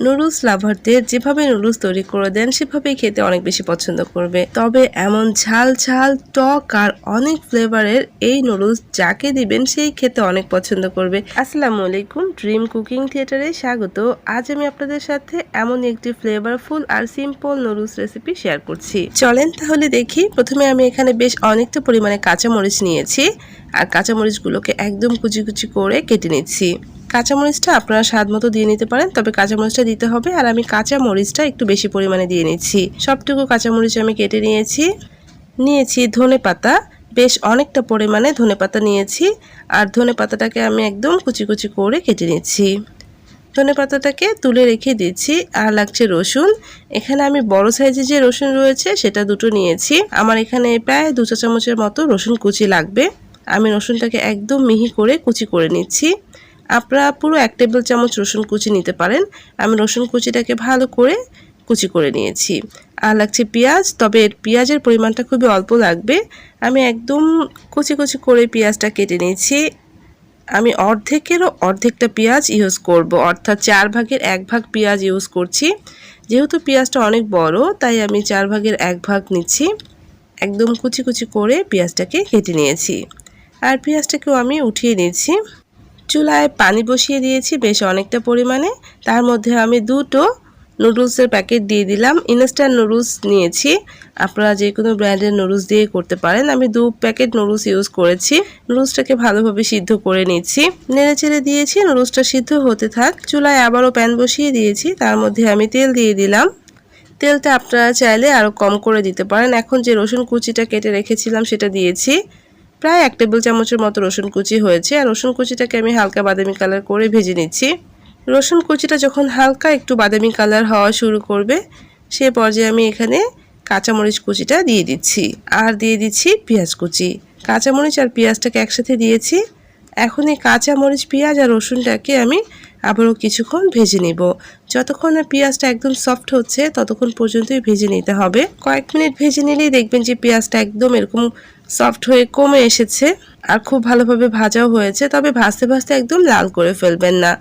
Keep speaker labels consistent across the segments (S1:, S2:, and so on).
S1: Noodles লাভারদের যেভাবে noodles তৈরি করে দেন সেভাবেই খেতে অনেক বেশি পছন্দ করবে। তবে এমন ঝাল ঝাল টক আর অনেক ফ্লেভারের এই নুডলস যাকে দিবেন সেই খেতে অনেক পছন্দ করবে। আসসালামু আলাইকুম, ড্রিম কুকিং থিয়েটারে স্বাগত। আজ আমি আপনাদের সাথে এমন একটি ফ্লেভারফুল আর সিম্পল নুডলস রেসিপি শেয়ার করছি। চলেন তাহলে দেখি। প্রথমে আমি এখানে বেশ অনেকটা পরিমাণে কাঁচামরিচ নিয়েছি আর কাঁচামরিচগুলোকে একদম কুচি কুচি করে কেটে নিচ্ছি। কাঁচামরিচটা আপনারা স্বাদ মতো দিয়ে নিতে পারেন, তবে কাঁচামরিচটা দিতে হবে। আর আমি কাঁচামরিচটা একটু বেশি পরিমাণে দিয়ে নিচ্ছি। সবটুকু কাঁচামরিচ আমি কেটে নিয়েছি ধনেপাতা, বেশ অনেকটা পরিমাণে ধনেপাতা নিয়েছি। আর ধনেপাতাটাকে আমি একদম কুচি কুচি করে কেটে নিচ্ছি। ধনেপাতাটাকে তুলে রেখে দিচ্ছি। আর লাগছে রসুন। এখানে আমি বড় সাইজের যে রসুন রয়েছে সেটা দুটো নিয়েছি। আমার এখানে প্রায় 2 চা চামচের মতো রসুন কুচি লাগবে। আমি রসুনটাকে একদম মিহি করে কুচি করে নিচ্ছি। আপনারা পুরো 1 টেবিল চামচ রসুন কুচি নিতে পারেন। আমি রসুন কুচিটাকে ভালো করে কুচি করে নিয়েছি। আর লাগছে পেঁয়াজ, তবে পেঁয়াজের পরিমাণটা খুবই অল্প লাগবে। আমি একদম কুচি কুচি করে পেঁয়াজটা কেটে নিয়েছি। আমি অর্ধেকেরও অর্ধেকটা পেঁয়াজ ইউজ করব, অর্থাৎ 4 ভাগের 1 ভাগ পেঁয়াজ ইউজ করছি। যেহেতু পেঁয়াজটা অনেক বড় তাই আমি 4 ভাগের 1 ভাগ নিচ্ছি। একদম কুচি কুচি করে পেঁয়াজটাকে কেটে নিয়েছি। আর পেঁয়াজটাকেও আমি উঠিয়ে নিয়েছি। চুলায় পানি বসিয়ে দিয়েছি বেশ অনেকটা পরিমাণে। তার মধ্যে আমি 2টো নুডলসের প্যাকেট দিয়ে দিলাম। ইনস্ট্যান্ট নুডলস নিয়েছি, আপনারা যে কোনো ব্র্যান্ডের নুডলস দিয়ে করতে পারেন। আমি 2 প্যাকেট নুডলস ইউজ করেছি। নুডলসটাকে ভালোভাবে সিদ্ধ করে নিচ্ছি। নেড়ে চেড়ে দিয়েছি, নুডলসটা সিদ্ধ হতে থাক। চুলায় আবারও প্যান বসিয়ে দিয়েছি, তার মধ্যে আমি তেল দিয়ে দিলাম। তেলটা আপনারা চাইলে আরও কম করে দিতে পারেন। এখন যে রসুন কুচিটা কেটে রেখেছিলাম সেটা দিয়েছি। প্রায় 1 টেবিল চামচের মতো রসুন কুচি হয়েছে। আর রসুন কুচিটাকে আমি হালকা বাদামি কালার করে ভেজে নিচ্ছি। রসুন কুচিটা যখন হালকা একটু বাদামি কালার হওয়া শুরু করবে সে পর্যায়ে আমি এখানে কাঁচামরিচ কুচিটা দিয়ে দিচ্ছি। আর দিয়ে দিচ্ছি পেঁয়াজ কুচি। কাঁচামরিচ আর পেঁয়াজটাকে একসাথে দিয়েছি। এখন এই কাঁচামরিচ, পেঁয়াজ আর রসুনটাকে আমি আবারও কিছুক্ষণ ভেজে নেব। যতক্ষণ না পেঁয়াজটা একদম সফট হচ্ছে ততক্ষণ পর্যন্তই ভেজে নিতে হবে। কয়েক মিনিট ভেজে নিলেই দেখবেন যে পেঁয়াজটা একদম এরকম সফট হয়ে কমে এসেছে আর খুব ভালোভাবে ভাজাও হয়েছে। তবে ভাজতে ভাজতে একদম লাল করে ফেলবেন না।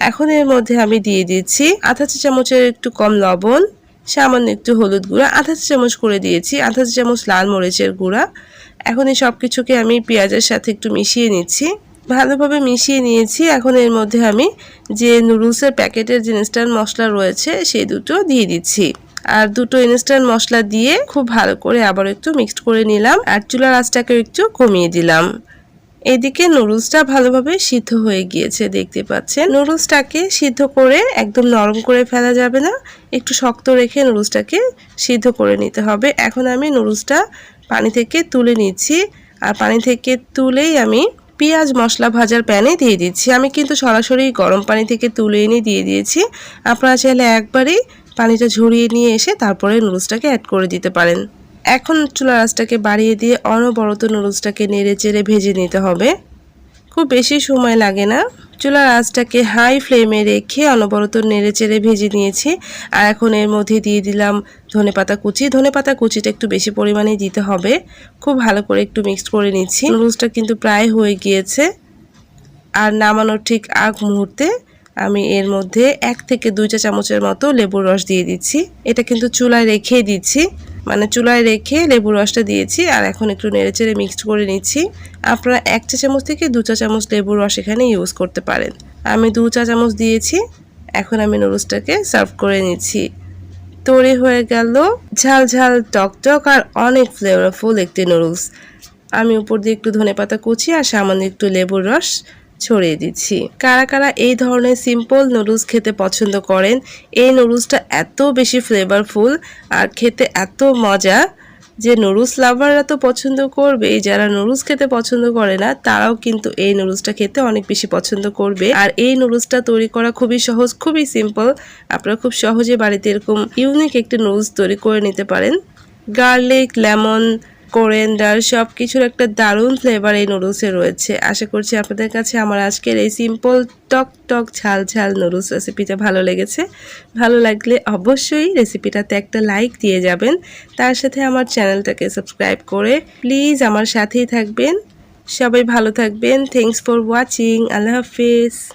S1: এখন এর মধ্যে আমি দিয়ে দিচ্ছি আধা চা চামচের একটু কম লবণ, সামান্য একটু হলুদ গুঁড়া, আধা চা চামচ করে দিয়েছি, আধা চা চামচ লাল মরিচের গুঁড়া। এখন এই সব কিছুকে আমি পেঁয়াজের সাথে একটু মিশিয়ে নিচ্ছি। ভালোভাবে মিশিয়ে নিয়েছি। এখন এর মধ্যে আমি যে নুডলসের প্যাকেটের যে ইনস্ট্যান্ট মশলা রয়েছে সেই দুটো দিয়ে দিচ্ছি। আর 2টো ইনস্ট্যান্ট মশলা দিয়ে খুব ভালো করে আবার একটু মিক্সড করে নিলাম। আর চুলার আঁচটাকে একটু কমিয়ে দিলাম। এদিকে নুডলসটা ভালোভাবে সিদ্ধ হয়ে গিয়েছে, দেখতে পাচ্ছেন। নুডলসটাকে সিদ্ধ করে একদম নরম করে ফেলা যাবে না, একটু শক্ত রেখে নুডলসটাকে সিদ্ধ করে নিতে হবে। এখন আমি নুডলসটা পানি থেকে তুলে নিচ্ছি। আর পানি থেকে তুলেই আমি পেঁয়াজ মশলা ভাজার প্যানে দিয়ে দিচ্ছি। আমি কিন্তু সরাসরি গরম পানি থেকে তুলে এনে দিয়ে দিয়েছি। আপনারা চাইলে একবারেই পানিটা ঝরিয়ে নিয়ে এসে তারপরে নুডলসটাকে অ্যাড করে দিতে পারেন। এখন চুলার আঁচটাকে বাড়িয়ে দিয়ে অনবরত নুডলসটাকে নেড়ে চেড়ে ভেজে নিতে হবে। খুব বেশি সময় লাগে না। চুলার আঁচটাকে হাই ফ্লেমে রেখে অনবরত নেড়ে চেড়ে ভেজে নিয়েছি। আর এখন এর মধ্যে দিয়ে দিলাম ধনেপাতা কুচি। ধনেপাতা কুচিটা একটু বেশি পরিমাণে দিতে হবে। খুব ভালো করে একটু মিক্সড করে নিচ্ছি। নুডলসটা কিন্তু প্রায় হয়ে গিয়েছে। আর নামানোর ঠিক আগ মুহূর্তে আমি এর মধ্যে 1 থেকে 2 চা চামচের মতো লেবুর রস দিয়ে দিচ্ছি। এটা কিন্তু চুলায় রেখে দিচ্ছি, মানে চুলায় রেখে লেবুর রসটা দিয়েছি। আর এখন একটু নেড়েচেড়ে মিক্সড করে নিচ্ছি। আপনারা 1 চা চামচ থেকে 2 চা চামচ লেবুর রস এখানে ইউজ করতে পারেন। আমি 2 চা চামচ দিয়েছি। এখন আমি নুডলসটাকে সার্ভ করে নিচ্ছি। তৈরি হয়ে গেল ঝাল ঝাল টকটক আর অনেক ফ্লেভারফুল একটি নুডলস। আমি উপর দিয়ে একটু ধনেপাতা কুচি আর সামান্য একটু লেবুর রস ছড়িয়ে দিচ্ছি। কারা কারা এই ধরনের সিম্পল নুডলস খেতে পছন্দ করেন? এই নুডলসটা এত বেশি ফ্লেভারফুল আর খেতে এত মজা যে নুডলস লাভাররা তো পছন্দ করবেই, যারা নুডলস খেতে পছন্দ করে না তারাও কিন্তু এই নুডলসটা খেতে অনেক বেশি পছন্দ করবে। আর এই নুডলসটা তৈরি করা খুবই সহজ, খুবই সিম্পল। আপনারা খুব সহজে বাড়িতে এরকম ইউনিক একটা নুডলস তৈরি করে নিতে পারেন। গার্লিক, লেমন, কোরিয়ান্ডার সব কিছুর একটা দারুণ ফ্লেভার এই নুডলসে রয়েছে। আশা করছি আপনাদের কাছে আমার আজকের এই সিম্পল টক টক ঝাল ঝাল নুডলস রেসিপিটা ভালো লেগেছে। ভালো লাগলে অবশ্যই রেসিপিটাতে একটা লাইক দিয়ে যাবেন। তার সাথে আমার চ্যানেলটাকে সাবস্ক্রাইব করে প্লিজ আমার সাথেই থাকবেন। সবাই ভালো থাকবেন। Thanks for watching. Allah Hafiz.